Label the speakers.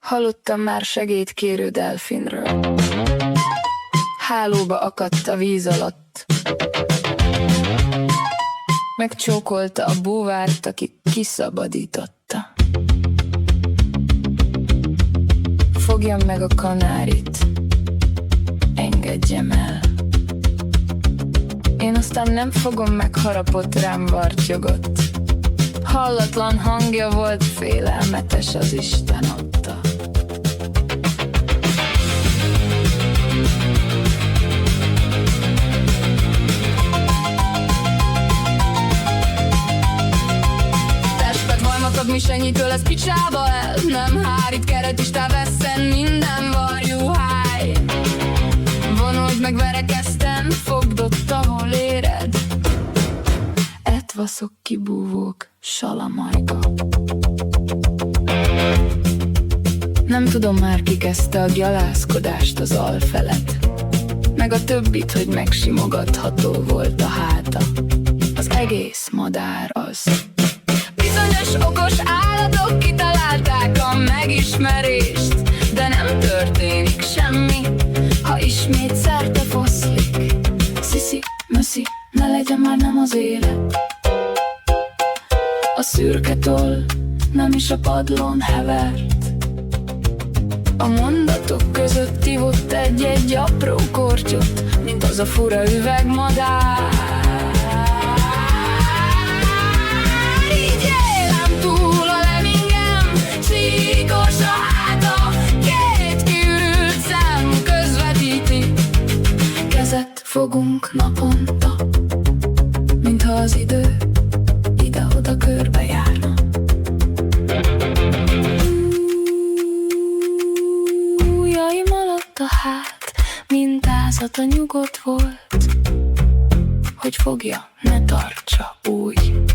Speaker 1: Hallottam már segédkérő delfinről. Hálóba akadt a víz alatt. Megcsókolta a búvárt, aki kiszabadította. Fogjam meg a kanárit, engedjem el. Én aztán nem fogom meg, harapott rám, vartyogott. Hallatlan hangja volt, félelmetes, az Isten adta. Testpet hajmakat, mi senyitől lesz picsába el. Nem hárít keret is, vesszen minden varjú háj. Vonult meg, verekeztem, fogd ott, ahol éred. Etvaszok, kibúvók, salamajka. Nem tudom már, ki kezdte a gyalászkodást az alfelet, meg a többit, hogy megsimogatható volt a háta. Az egész madár az. Bizonyos okos állatok kitalálták a megismerést, de nem történik semmi, ha ismét szerte foszlik. Sziszi, möszi, ne legyen már nem az élet. A szürke toll nem is a padlón hevert. A mondatok között ivott egy-egy apró kortyot, mint az a fura üvegmadár. Így élem túl a lemingem, csíkos a háta, két kiürült szem közvetíti. Kezet fogunk naponta, mintha az idő ide-oda körbe járna. Ujjaim alatt a hát mintázata nyugodt volt, hogy fogja, ne tartsa úgy.